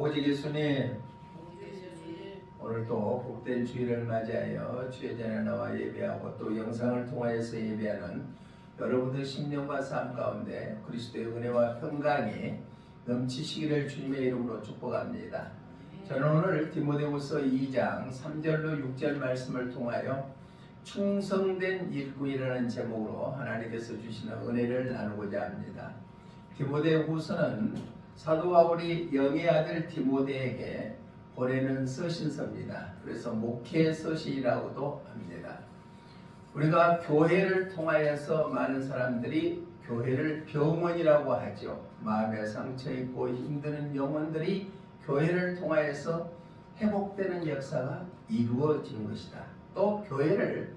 오직 예수님, 오늘도 복된 주일을 맞이하여 주의 전에 나와 예배하고 또 영상을 통하여서 예배하는 여러분들 심령과 삶 가운데 그리스도의 은혜와 평강이 넘치시기를 주님의 이름으로 축복합니다. 저는 오늘 디모데후서 2장 3절로 6절 말씀을 통하여 충성된 일꾼이라는 제목으로 하나님께서 주시는 은혜를 나누고자 합니다. 디모데후서는 사도 바울이 영의 아들 디모데에게 보내는 서신서입니다. 그래서 목회 서신이라고도 합니다. 우리가 교회를 통하여서 많은 사람들이 교회를 병원이라고 하죠. 마음에 상처 있고 힘드는 영혼들이 교회를 통하여서 회복되는 역사가 이루어진 것이다. 또 교회를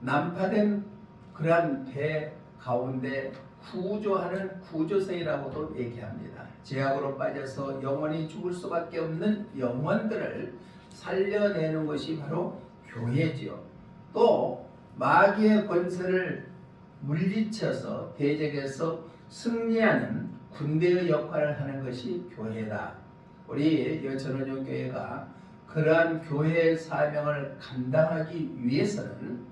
난파된 그러한 배 가운데 구조하는 구조생이라고도 얘기합니다. 죄악으로 빠져서 영원히 죽을 수밖에 없는 영혼들을 살려내는 것이 바로 교회지요. 또 마귀의 권세를 물리쳐서 대적에서 승리하는 군대의 역할을 하는 것이 교회다. 우리 여천원용교회가 그러한 교회의 사명을 감당하기 위해서는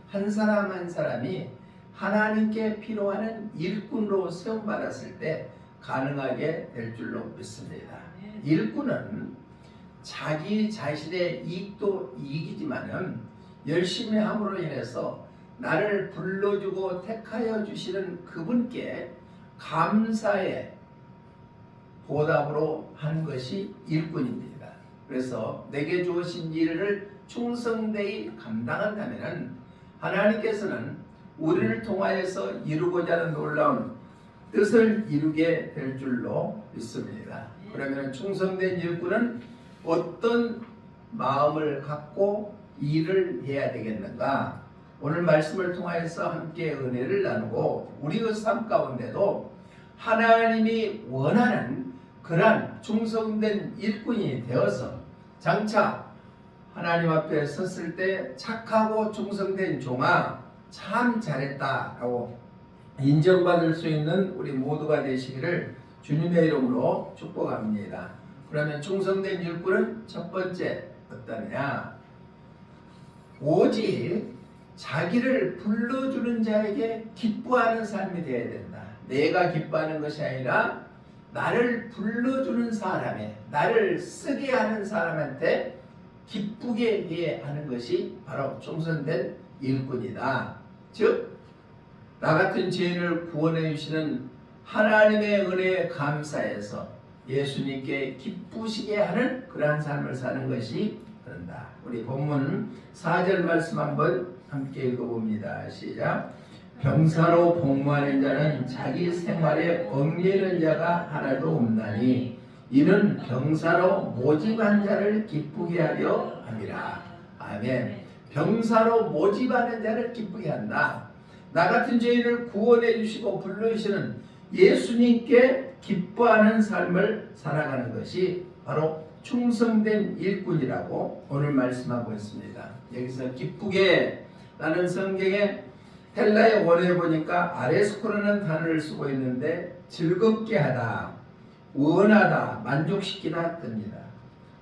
한 사람 한 사람이 하나님께 필요한 일꾼으로 세움받았을 때 가능하게 될 줄로 믿습니다. 일꾼은 자기 자신의 이익도 이익이지만은 열심히 함으로 인해서 나를 불러주고 택하여 주시는 그분께 감사의 보답으로 한 것이 일꾼입니다. 그래서 내게 주어진 일을 충성되이 감당한다면 하나님께서는 우리를 통하여서 이루고자 하는 놀라운 뜻을 이루게 될 줄로 믿습니다. 그러면 충성된 일꾼은 어떤 마음을 갖고 일을 해야 되겠는가? 오늘 말씀을 통하여서 함께 은혜를 나누고 우리의 삶 가운데도 하나님이 원하는 그러한 충성된 일꾼이 되어서 장차 하나님 앞에 섰을 때 착하고 충성된 종아 참 잘했다라고 인정받을 수 있는 우리 모두가 되시기를 주님의 이름으로 축복합니다. 그러면 충성된 일꾼은 첫 번째 어떠냐? 오직 자기를 불러주는 자에게 기뻐하는 삶이 되어야 된다. 내가 기뻐하는 것이 아니라 나를 불러주는 사람에, 나를 쓰게 하는 사람한테 기쁘게 해야 하는 것이 바로 충성된 일꾼이다. 즉, 나 같은 죄인을 구원해 주시는 하나님의 은혜에 감사해서 예수님께 기쁘시게 하는 그러한 삶을 사는 것이 그런다. 우리 본문 4절 말씀 한번 함께 읽어봅니다. 시작. 병사로 복무하는 자는 자기 생활에 얽매이는 자가 하나도 없나니 이는 병사로 모집한 자를 기쁘게 하려 함이라. 아멘. 병사로 모집하는 자를 기쁘게 한다. 나 같은 죄인을 구원해 주시고 불러주시는 예수님께 기뻐하는 삶을 살아가는 것이 바로 충성된 일꾼이라고 오늘 말씀하고 있습니다. 여기서 기쁘게 라는 성경에 헬라의 원어에 보니까 아레스코라는 단어를 쓰고 있는데 즐겁게 하다, 원하다, 만족시키다 뜹니다.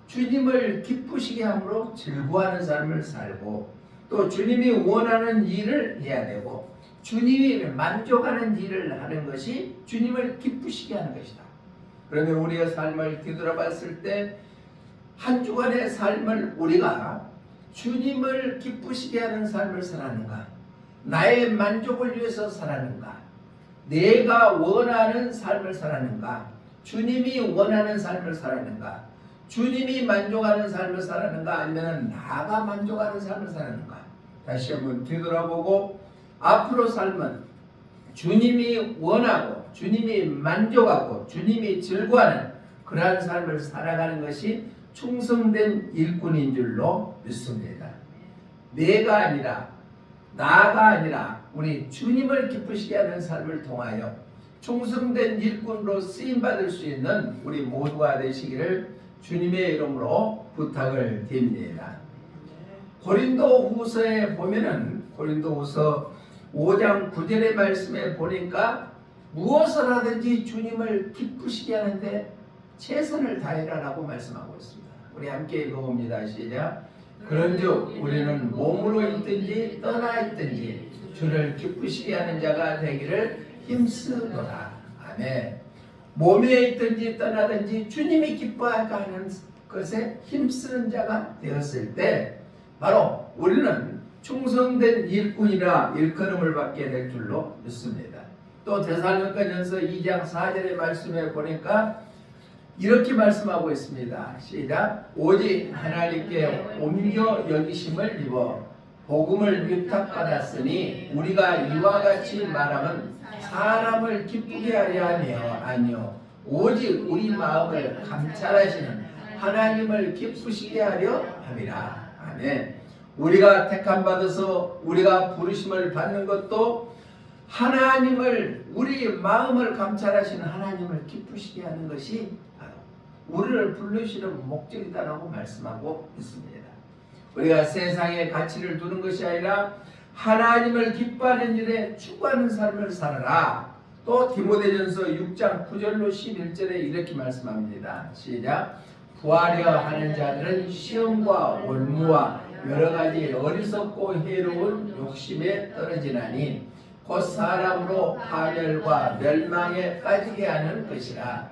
주님을 기쁘시게 함으로 즐거워하는 삶을 살고 또 주님이 원하는 일을 해야 되고 주님이 만족하는 일을 하는 것이 주님을 기쁘시게 하는 것이다. 그러면 우리의 삶을 뒤돌아봤을 때 한 주간의 삶을 우리가 주님을 기쁘시게 하는 삶을 살았는가? 나의 만족을 위해서 살았는가? 내가 원하는 삶을 살았는가? 주님이 원하는 삶을 살았는가? 주님이 만족하는 삶을 살았는가? 아니면 나가 만족하는 삶을 살았는가? 다시 한번 뒤돌아보고 앞으로 삶은 주님이 원하고 주님이 만족하고 주님이 즐거워하는 그러한 삶을 살아가는 것이 충성된 일꾼인 줄로 믿습니다. 내가 아니라 나가 아니라 우리 주님을 기쁘시게 하는 삶을 통하여 충성된 일꾼으로 쓰임받을 수 있는 우리 모두가 되시기를 주님의 이름으로 부탁을 드립니다. 고린도후서에 보면은 고린도후서 5장 9절의 말씀에 보니까 무엇을 하든지 주님을 기쁘시게 하는데 최선을 다해라라고 말씀하고 있습니다. 우리 함께 읽어봅니다. 시작. 그런즉 우리는 몸으로 있든지 떠나 있든지 주를 기쁘시게 하는 자가 되기를 힘쓰노라. 아멘. 몸에 있든지 떠나든지 주님이 기뻐하게 하는 것에 힘쓰는 자가 되었을 때 바로 우리는 충성된 일꾼이라 일컬음을 받게 될 줄로 믿습니다. 또 데살로니가전서 2장 4절의 말씀에 보니까 이렇게 말씀하고 있습니다. 시작. 오직 하나님께 옮겨 여기심을 입어 복음을 위탁받았으니 우리가 이와 같이 말하면 사람을 기쁘게 하려 하며 아니요 오직 우리 마음을 감찰하시는 하나님을 기쁘시게 하려 함이라. 아멘. 우리가 택함 받아서 우리가 부르심을 받는 것도 하나님을 우리 마음을 감찰하시는 하나님을 기쁘시게 하는 것이 바로 우리를 부르시는 목적이다라고 말씀하고 있습니다. 우리가 세상에 가치를 두는 것이 아니라 하나님을 기뻐하는 일에 추구하는 삶을 살아라. 또 디모데전서 6장 9절로 11절에 이렇게 말씀합니다. 시작. 구하려 하는 자들은 시험과 올무와 여러 가지 어리석고 해로운 욕심에 떨어지나니 곧 사람으로 파멸과 멸망에 빠지게 하는 것이라.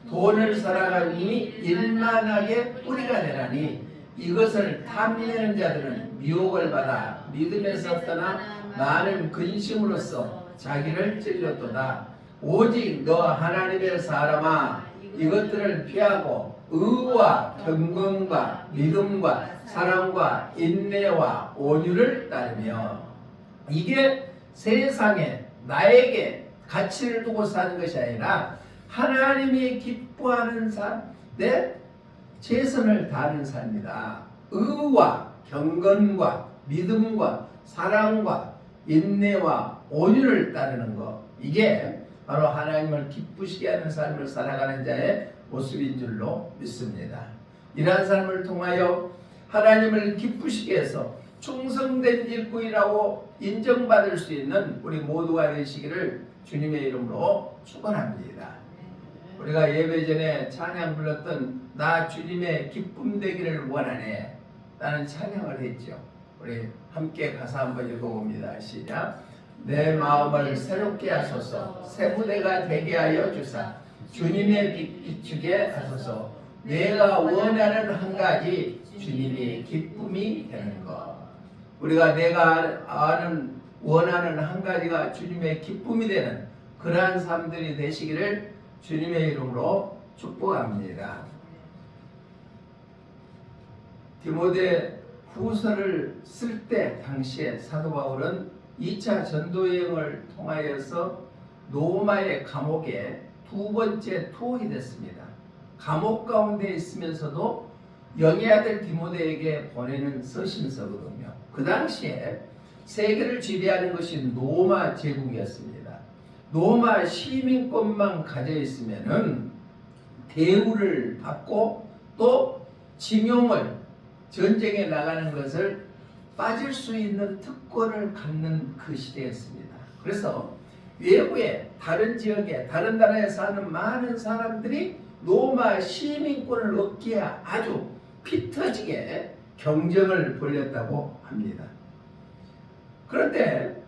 돈을 사랑하니 일만하게 뿌리가 되나니 이것을 탐내는 자들은 미혹을 받아 믿음에서 떠나 많은 근심으로써 자기를 찔렸도다. 오직 너 하나님의 사람아 이것들을 피하고 의와 경건과 믿음과 사랑과 인내와 온유를 따르며. 이게 세상에 나에게 가치를 두고 사는 것이 아니라 하나님이 기뻐하는 삶, 내 최선을 다하는 삶이다. 의와 경건과 믿음과 사랑과 인내와 온유를 따르는 것, 이게 바로 하나님을 기쁘시게 하는 삶을 살아가는 자의 모습인 줄로 믿습니다. 이러한 삶을 통하여 하나님을 기쁘시게 해서 충성된 일꾼이라고 인정받을 수 있는 우리 모두가 되시기를 주님의 이름으로 축원합니다. 우리가 예배 전에 찬양 불렀던 나 주님의 기쁨 되기를 원하네 라는 찬양을 했죠. 우리 함께 가사 한번 읽어봅니다. 시작. 내 마음을 새롭게 하소서 새 무대가 되게 하여 주사 주님의 빛 비추게 하소서. 내가 원하는 한 가지 주님이 기쁨이 되는 것. 우리가 내가 원하는 한 가지가 주님의 기쁨이 되는 그러한 삶들이 되시기를 주님의 이름으로 축복합니다. 디모데 후서를 쓸 때 당시에 사도 바울은 2차 전도여행을 통하여서 로마의 감옥에 두 번째 투옥이 됐습니다. 감옥 가운데 있으면서도 영의 아들 디모데에게 보내는 서신서거든요. 그 당시에 세계를 지배하는 것이 로마 제국이었습니다. 로마 시민권만 가져 있으면은 대우를 받고 또 징용을 전쟁에 나가는 것을 빠질 수 있는 특권을 갖는 그 시대였습니다. 그래서 외부에 다른 지역에 다른 나라에 사는 많은 사람들이 로마 시민권을 얻기에 아주 피 터지게 경쟁을 벌였다고 합니다. 그런데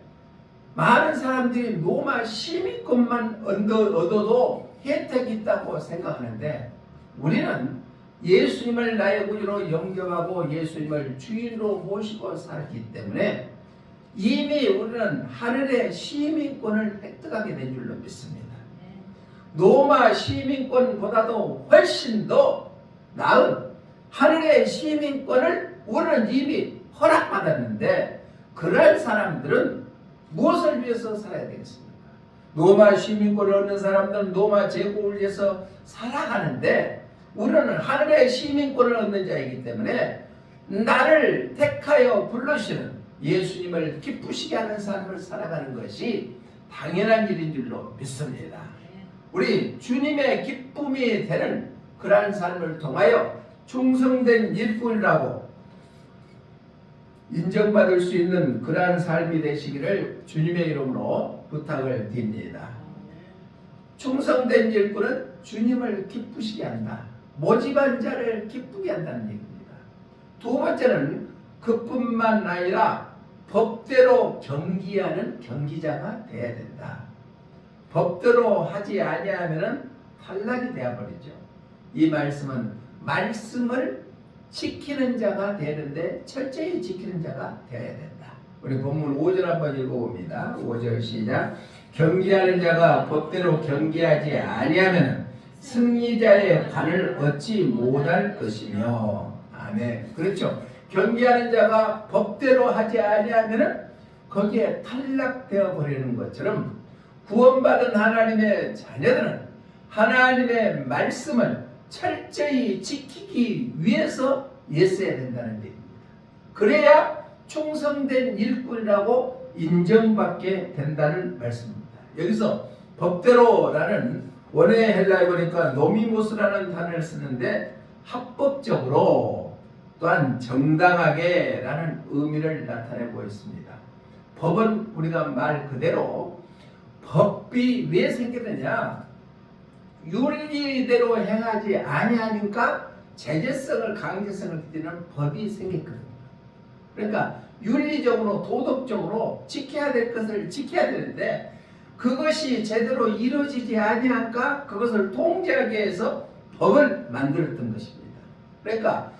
많은 사람들이 로마 시민권만 얻어도 혜택이 있다고 생각하는데 우리는 예수님을 나의 구주로 영접하고 예수님을 주인으로 모시고 살기 때문에 이미 우리는 하늘의 시민권을 획득하게 된 줄로 믿습니다. 로마 시민권보다도 훨씬 더 나은 하늘의 시민권을 우리는 이미 허락받았는데 그럴 사람들은 무엇을 위해서 살아야 되겠습니까? 로마 시민권을 얻는 사람들은 로마 제국을 위해서 살아가는데 우리는 하늘의 시민권을 얻는 자이기 때문에 나를 택하여 불러주시는 예수님을 기쁘시게 하는 삶을 살아가는 것이 당연한 일인 줄로 믿습니다. 우리 주님의 기쁨이 되는 그러한 삶을 통하여 충성된 일꾼이라고 인정받을 수 있는 그러한 삶이 되시기를 주님의 이름으로 부탁을 드립니다. 충성된 일꾼은 주님을 기쁘시게 한다. 모집한 자를 기쁘게 한다는 얘기입니다. 두 번째는 그뿐만 아니라 법대로 경기하는 경기자가 되어야 된다. 법대로 하지 아니하면 탈락이 되어버리죠. 이 말씀은 말씀을 지키는 자가 되는데 철저히 지키는 자가 되어야 된다. 우리 본문 5절 한번 읽어봅니다. 5절 시작. 경기하는 자가 법대로 경기하지 아니하면 승리자의 관을 얻지 못할 것이며. 아멘. 그렇죠. 경기하는 자가 법대로 하지 아니하면 거기에 탈락되어 버리는 것처럼 구원받은 하나님의 자녀들은 하나님의 말씀을 철저히 지키기 위해서 애써야 된다는 얘기입니다. 그래야 충성된 일꾼이라고 인정받게 된다는 말씀입니다. 여기서 법대로라는 원어의 헬라에 보니까 노미모스라는 단어를 쓰는데 합법적으로 또한 정당하게 라는 의미를 나타내고 있습니다. 법은 우리가 말 그대로 법이 왜 생기느냐? 윤리대로 행하지 아니하니까 제재성을 강제성을 띠는 법이 생겼거든요. 그러니까 윤리적으로 도덕적으로 지켜야 될 것을 지켜야 되는데 그것이 제대로 이루어지지 아니하니까 그것을 통제하기 위해서 법을 만들었던 것입니다. 그러니까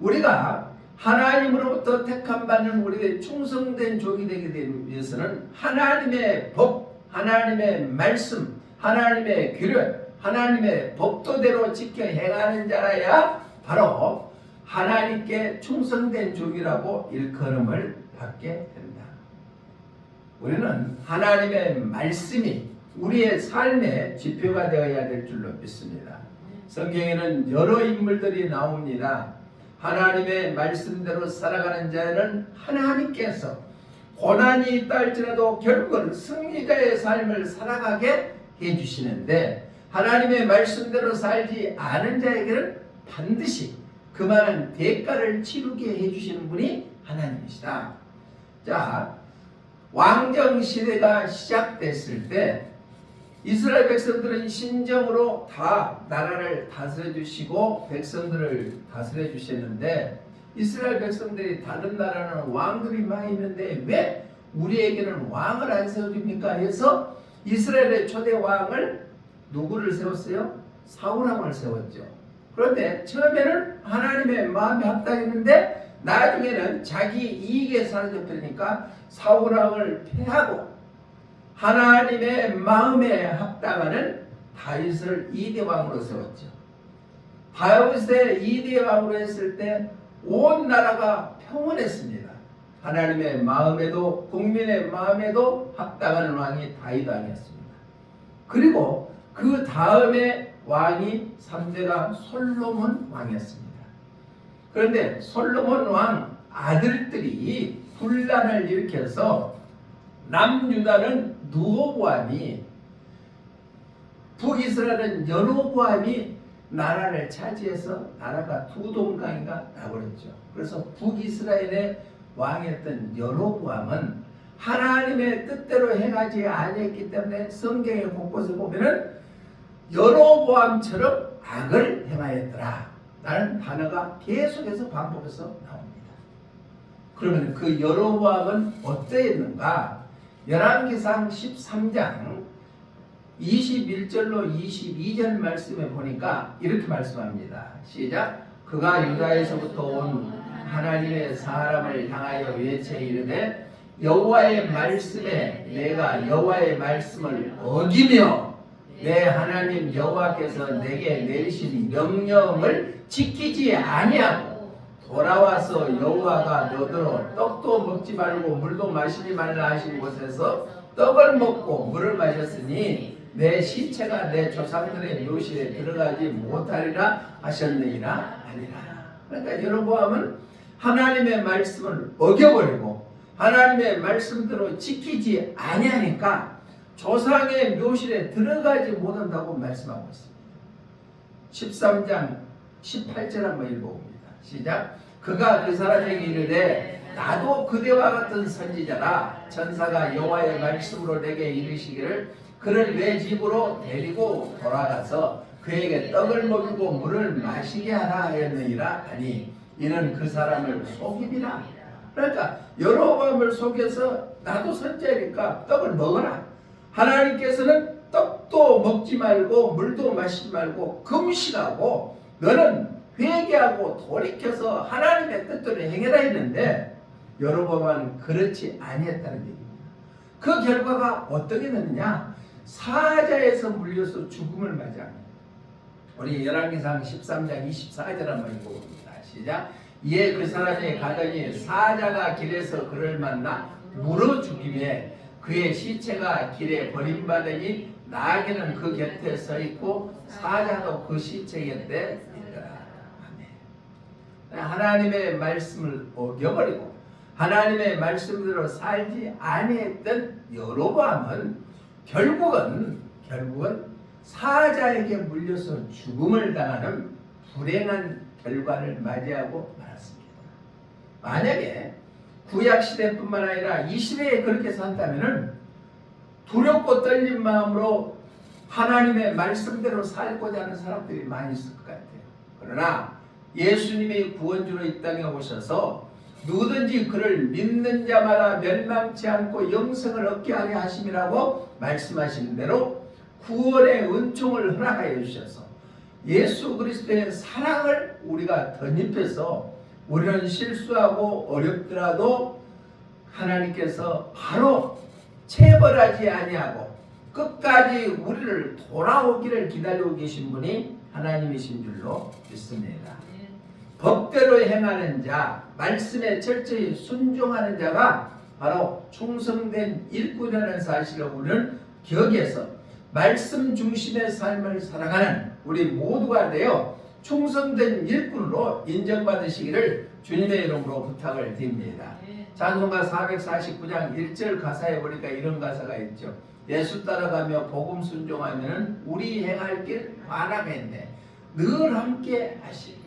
우리가 하나님으로부터 택함받는 우리의 충성된 종이 되게 되기 위해서는 하나님의 법, 하나님의 말씀, 하나님의 규례, 하나님의 법도대로 지켜 행하는 자라야 바로 하나님께 충성된 종이라고 일컬음을 받게 된다. 우리는 하나님의 말씀이 우리의 삶의 지표가 되어야 될 줄로 믿습니다. 성경에는 여러 인물들이 나옵니다. 하나님의 말씀대로 살아가는 자는 하나님께서 고난이 있다 할지라도 결국은 승리자의 삶을 살아가게 해주시는데 하나님의 말씀대로 살지 않은 자에게는 반드시 그만한 대가를 치르게 해주시는 분이 하나님이시다. 자, 왕정시대가 시작됐을 때 이스라엘 백성들은 신정으로 다 나라를 다스려 주시고 백성들을 다스려 주셨는데 이스라엘 백성들이 다른 나라는 왕들이 많이 있는데 왜 우리에게는 왕을 안 세워줍니까? 해서 이스라엘의 초대 왕을 누구를 세웠어요? 사울왕을 세웠죠. 그런데 처음에는 하나님의 마음에 합당했는데 나중에는 자기 이익에 사로잡히니까 사울왕을 패하고 하나님의 마음에 합당하는 다윗을 2대 왕으로 세웠죠. 다윗의 2대 왕으로 했을 때 온 나라가 평온했습니다. 하나님의 마음에도 국민의 마음에도 합당하는 왕이 다윗 왕이었습니다. 그리고 그 다음에 왕이 3대가 솔로몬 왕이었습니다. 그런데 솔로몬 왕 아들들이 분란을 일으켜서 남유다는 르호보암이 북이스라엘은 여로보암이 나라를 차지해서 나라가 두 동강이가 나버렸죠. 그래서 북이스라엘의 왕이었던 여로보암은 하나님의 뜻대로 행하지 아니했기 때문에 성경의 곳곳에 보면은 여로보암처럼 악을 행하였더라 라는 단어가 계속해서 반복해서 나옵니다. 그러면 그 여로보암은 어떠했는가? 열왕기상 13장 21절로 22절 말씀에 보니까 이렇게 말씀합니다. 시작. 그가 유다에서부터 온 하나님의 사람을 향하여 외쳐 이르되 여호와의 말씀에 내가 여호와의 말씀을 어기며 내 하나님 여호와께서 내게 내리신 명령을 지키지 아니하고 돌아와서 여호와가 너더러 떡도 먹지 말고 물도 마시지 말라 하신 곳에서 떡을 먹고 물을 마셨으니 내 시체가 내 조상들의 묘실에 들어가지 못하리라 하셨느니라 아니라. 그러니까 여로보암은 하나님의 말씀을 어겨버리고 하나님의 말씀대로 지키지 아니하니까 조상의 묘실에 들어가지 못한다고 말씀하고 있습니다. 13장 18절 한번 읽어봅니다. 시작. 그가 그 사람에게 이르되 나도 그대와 같은 선지자라. 천사가 여호와의 말씀으로 내게 이르시기를 그를 내 집으로 데리고 돌아가서 그에게 떡을 먹이고 물을 마시게 하라 하였느니라 하니 이는 그 사람을 속임이라. 그러니까 여로보암을 속여서 나도 선지자니까 떡을 먹어라. 하나님께서는 떡도 먹지 말고 물도 마시지 말고 금식하고 너는 회개하고 돌이켜서 하나님의 뜻대로 행해라 했는데 여로보암은 그렇지 아니했다는 얘기입니다. 그 결과가 어떻게 됐느냐? 사자에서 물려서 죽음을 맞이합니다. 우리 열왕기상 13장 24절 한번 읽어봅니다. 시작. 이에 그 사람이 가더니 사자가 길에서 그를 만나 물어 죽이매 그의 시체가 길에 버림받으니 나귀는 그 곁에 서 있고 사자도 그 시체 곁에 있더라. 하나님의 말씀을 어겨버리고 하나님의 말씀대로 살지 아니했던 여로보암은 결국은 사자에게 물려서 죽음을 당하는 불행한 결과를 맞이하고 말았습니다. 만약에 구약시대뿐만 아니라 이 시대에 그렇게 산다면 두렵고 떨린 마음으로 하나님의 말씀대로 살고자 하는 사람들이 많이 있을 것 같아요. 그러나 예수님이 구원주로 이 땅에 오셔서 누구든지 그를 믿는 자마다 멸망치 않고 영생을 얻게 하려 하심이라고 말씀하신 대로 구원의 은총을 허락하여 주셔서 예수 그리스도의 사랑을 우리가 덧입혀서 우리는 실수하고 어렵더라도 하나님께서 바로 체벌하지 아니하고 끝까지 우리를 돌아오기를 기다리고 계신 분이 하나님이신 줄로 믿습니다. 법대로 행하는 자, 말씀에 철저히 순종하는 자가 바로 충성된 일꾼이라는 사실을 우리는 기억해서 말씀 중심의 삶을 살아가는 우리 모두가 되어 충성된 일꾼으로 인정받으시기를 주님의 이름으로 부탁을 드립니다. 찬송가 449장 1절 가사에 보니까 이런 가사가 있죠. 예수 따라가며 복음 순종하면 우리 행할 길 환하겠네. 늘 함께 하시리라.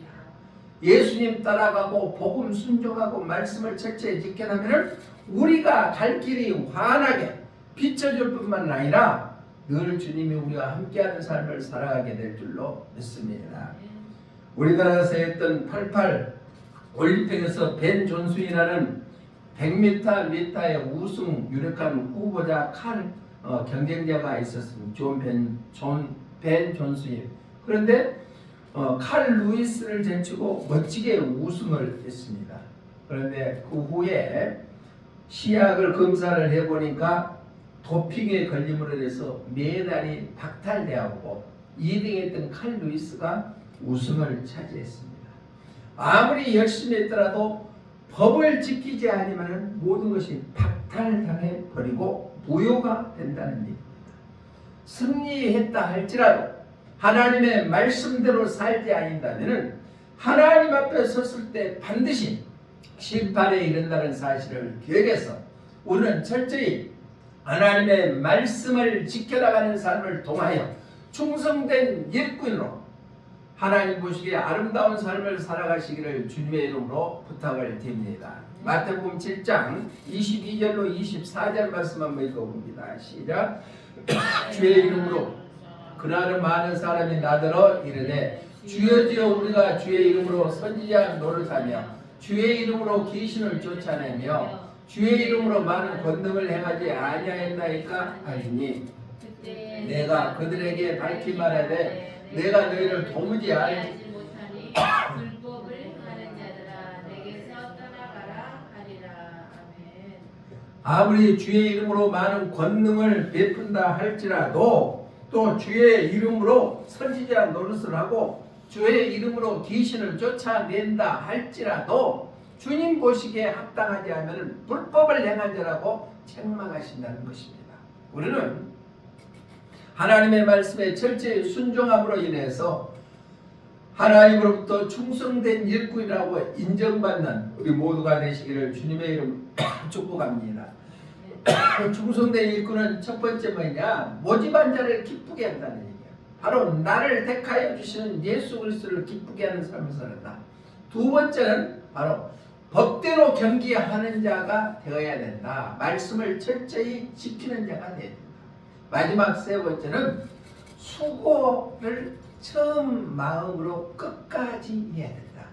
예수님 따라가고 복음 순종하고 말씀을 철저히 지켜나면 우리가 갈 길이 환하게 비춰줄 뿐만 아니라 늘 주님이 우리와 함께하는 삶을 살아가게 될 줄로 믿습니다. 우리나라에서 했던 88 올림픽에서 벤 존슨이라는 100m 미터의 우승 유력한 후보자 경쟁자가 있었습니다. 벤 존슨이. 그런데 칼 루이스를 제치고 멋지게 우승을 했습니다. 그런데 그 후에 시약을 검사를 해보니까 도핑에 걸림으로 인해서 메달이 박탈되었고 2등했던 칼 루이스가 우승을 차지했습니다. 아무리 열심히 했더라도 법을 지키지 않으면 모든 것이 박탈당해 버리고 무효가 된다는 얘기입니다. 승리했다 할지라도 하나님의 말씀대로 살지 아니다면 하나님 앞에 섰을 때 반드시 심판에 이른다는 사실을 기억해서 우리는 철저히 하나님의 말씀을 지켜나가는 삶을 통하여 충성된 일꾼으로 하나님 보시기에 아름다운 삶을 살아가시기를 주님의 이름으로 부탁을 드립니다. 마태복음 7장 22절로 24절 말씀 한번 읽어봅니다. 시작. 주의 이름으로 그날은 많은 사람이 나더러 이르되 주여 주여 우리가 주의 이름으로 선지자 노릇하며 주의 이름으로 귀신을 쫓아내며 주의 이름으로 많은 권능을 행하지 아니하였나이까 하시니 내가 그들에게 밝히 말하되 내가 너희를 도무지 알지 못하니 불법을 하는 자들아 내게서 떠나가라 하리라. 아멘. 아무리 주의 이름으로 많은 권능을 베푼다 할지라도 또 주의 이름으로 선지자 노릇을 하고 주의 이름으로 귀신을 쫓아낸다 할지라도 주님 보시기에 합당하지 않으면 불법을 행한 자라고 책망하신다는 것입니다. 우리는 하나님의 말씀에 철저히 순종함으로 인해서 하나님으로부터 충성된 일꾼이라고 인정받는 우리 모두가 되시기를 주님의 이름 축복합니다. 충성된 일꾼은 첫 번째 뭐냐? 모집한 자를 기쁘게 한다는 얘기예요. 바로 나를 택하여 주시는 예수 그리스도를 기쁘게 하는 삶을 살았다. 두 번째는 바로 법대로 경기하는 자가 되어야 된다. 말씀을 철저히 지키는 자가 되어야 된다. 마지막 세 번째는 수고를 처음 마음으로 끝까지 해야 된다.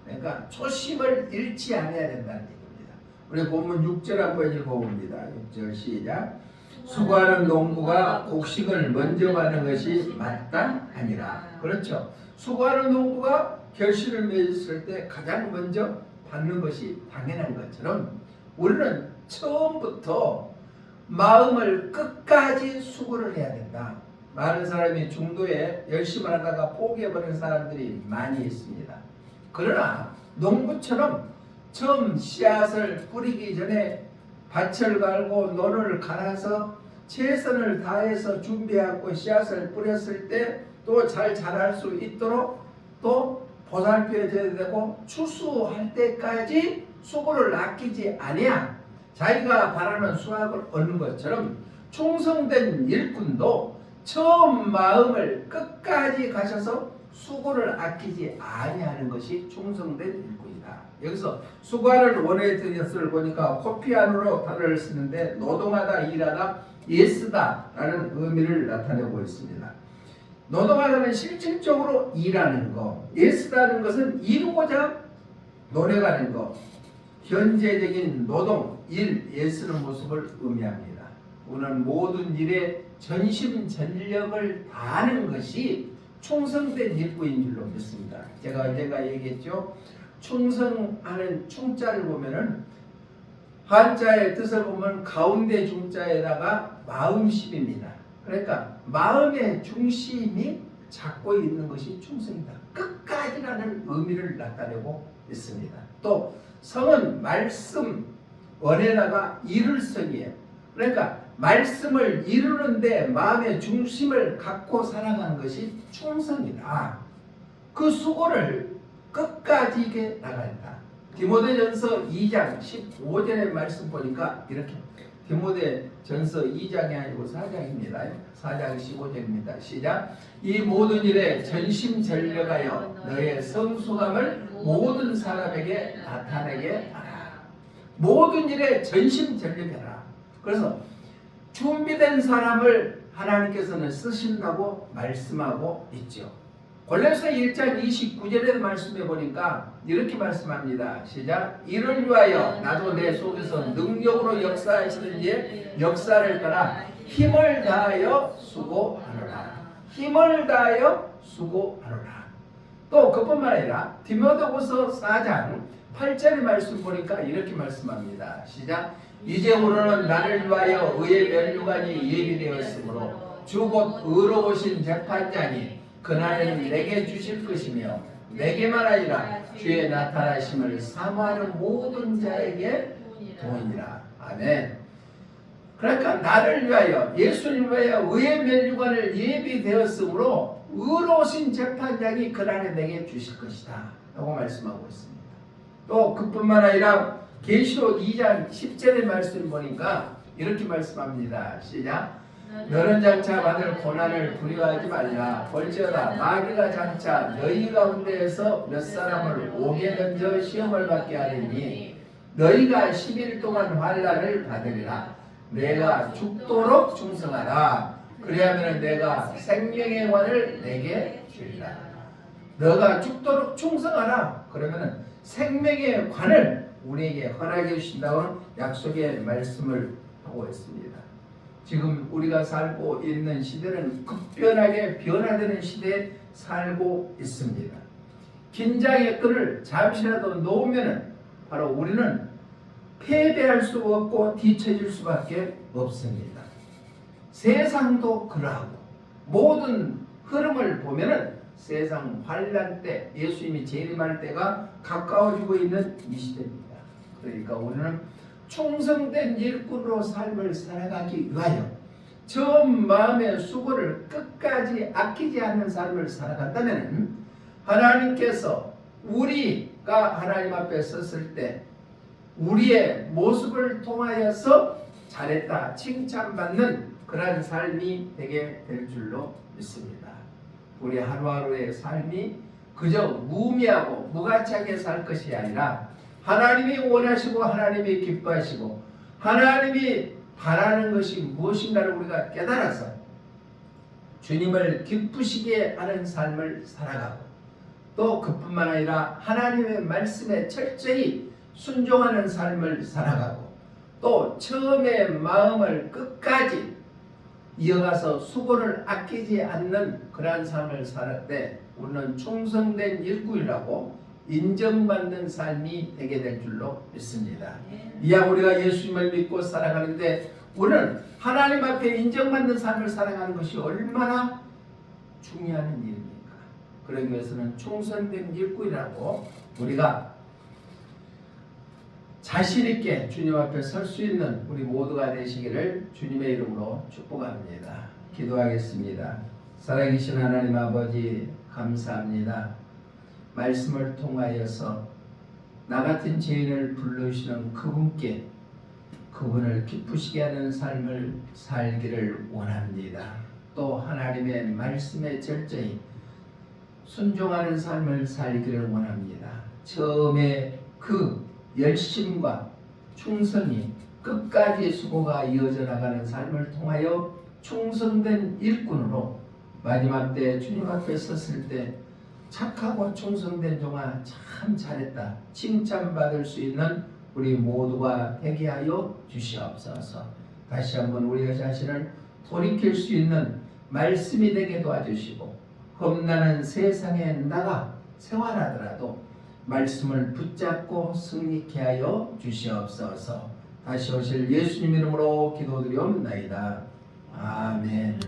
그러니까 초심을 잃지 않아야 된다는 얘기입니다. 우리 본문 6절 한번 읽어봅니다. 6절 시작. 수고하는 농부가 곡식을 먼저 받는 것이 마땅하니라. 그렇죠. 수고하는 농부가 결실을 맺었을 때 가장 먼저 받는 것이 당연한 것처럼 우리는 처음부터 마음을 끝까지 수고를 해야 된다. 많은 사람이 중도에 열심히 하다가 포기해버리는 사람들이 많이 있습니다. 그러나 농부처럼 처음 씨앗을 뿌리기 전에 밭을 갈고 논을 갈아서 최선을 다해서 준비하고 씨앗을 뿌렸을 때 또 잘 자랄 수 있도록 또 보살펴줘야 되고 추수할 때까지 수고를 아끼지 아니야 자기가 바라는 수확을 얻는 것처럼 충성된 일꾼도 처음 마음을 끝까지 가셔서 수고를 아끼지 아니하는 것이 충성된 일꾼이다. 여기서 수고하는 원어의 뜻을 보니까 코피안으로 단어를 쓰는데 노동하다, 일하다, 예쓰다 라는 의미를 나타내고 있습니다. 노동하다는 실질적으로 일하는 거, 예쓰다는 것은 이루고자 노력하는 거, 현재적인 노동, 일, 예쓰는 모습을 의미합니다. 우리는 모든 일에 전심전력을 다하는 것이 충성된 일꾼인 줄로 믿습니다. 제가 언젠가 얘기했죠. 충성하는 충자를 보면은 한자의 뜻을 보면 가운데 중자에다가 마음심입니다. 그러니까 마음의 중심이 잡고 있는 것이 충성이다. 끝까지라는 의미를 나타내고 있습니다. 또 성은 말씀 원에다가 이룰 성이에요. 그러니까 말씀을 이루는데 마음의 중심을 갖고 살아가는 것이 충성이다. 그 수고를 끝까지 이게 나간다. 디모데전서 2장 15절의 말씀 보니까 이렇게 디모데전서 2장이 아니고 4장입니다. 4장 15절입니다. 시작. 이 모든 일에 전심전력하여 너의 성숙함을 모든 사람에게 나타내게 하라. 모든 일에 전심전력해라. 그래서 준비된 사람을 하나님께서는 쓰신다고 말씀하고 있죠. 골로새 1장 29절의 말씀해 보니까 이렇게 말씀합니다. 시작. 이를 위하여 나도 내 속에서 능력으로 역사하시는 이의 역사를 따라 힘을 다하여 수고하노라. 힘을 다하여 수고하노라. 또 그뿐만 아니라 디모데후서 4장 8절의 말씀 보니까 이렇게 말씀합니다. 시작. 이제부로는 나를 위하여 의의 면류관이 예비되었으므로 주 곧 의로우신 재판장이 그날에는 내게 주실 것이며 내게만 아니라 주의 나타나심을 사모하는 모든 자에게 도이니라. 아멘. 그러니까 나를 위하여 예수님을 위하여 의의 면류관을 예비되었으므로 의로우신 재판장이 그날에 내게 주실 것이다 라고 말씀하고 있습니다. 또 그뿐만 아니라 계시록 2장 10절의 말씀 보니까 이렇게 말씀합니다. 시작. 너는 장차 받을 고난을 두려워하지 말라. 볼지어다 마귀가 장차 너희 가운데에서 몇 사람을 옥에 던져 시험을 받게 하리니 너희가 10일 동안 환난을 받으리라. 내가 죽도록 충성하라. 그리하면 내가 생명의 관을 내게 주리라. 너가 죽도록 충성하라. 그러면 생명의 관을 우리에게 허락해 주신다고 약속의 말씀을 하고 있습니다. 지금 우리가 살고 있는 시대는 급변하게 변화되는 시대에 살고 있습니다. 긴장의 끈을 잠시라도 놓으면 바로 우리는 패배할 수 없고 뒤처질 수밖에 없습니다. 세상도 그러하고 모든 흐름을 보면은 세상 환난 때 예수님이 재림할 때가 가까워지고 있는 이 시대입니다. 그러니까 우리는 충성된 일꾼으로 삶을 살아가기 위하여 처음 마음의 수고를 끝까지 아끼지 않는 삶을 살아간다면 하나님께서 우리가 하나님 앞에 섰을 때 우리의 모습을 통하여서 잘했다 칭찬받는 그러한 삶이 되게 될 줄로 믿습니다. 우리 하루하루의 삶이 그저 무미하고 무가치하게 살 것이 아니라 하나님이 원하시고 하나님이 기뻐하시고 하나님이 바라는 것이 무엇인가를 우리가 깨달아서 주님을 기쁘시게 하는 삶을 살아가고 또 그뿐만 아니라 하나님의 말씀에 철저히 순종하는 삶을 살아가고 또 처음에 마음을 끝까지 이어가서 수고를 아끼지 않는 그러한 삶을 살을 때 우리는 충성된 일꾼이라고 인정받는 삶이 되게 될 줄로 믿습니다. 이야 우리가 예수님을 믿고 살아가는데 우리는 하나님 앞에 인정받는 삶을 살아가는 것이 얼마나 중요한 일입니까? 그러기 위해서는 충성된 일꾼이라고 우리가 자신 있게 주님 앞에 설 수 있는 우리 모두가 되시기를 주님의 이름으로 축복합니다. 기도하겠습니다. 살아계신 하나님 아버지 감사합니다. 말씀을 통하여서 나 같은 죄인을 불러주시는 그분께 그분을 기쁘시게 하는 삶을 살기를 원합니다. 또 하나님의 말씀에 철저히 순종하는 삶을 살기를 원합니다. 처음에 그 열심과 충성이 끝까지 수고가 이어져 나가는 삶을 통하여 충성된 일꾼으로 마지막 때 주님 앞에 섰을 때 착하고 충성된 종아 참 잘했다 칭찬받을 수 있는 우리 모두가 되게 하여 주시옵소서. 다시 한번 우리 자신을 돌이킬 수 있는 말씀이 되게 도와주시고 험난한 세상에 나가 생활하더라도 말씀을 붙잡고 승리케 하여 주시옵소서. 다시 오실 예수님 이름으로 기도드리옵나이다. 아멘.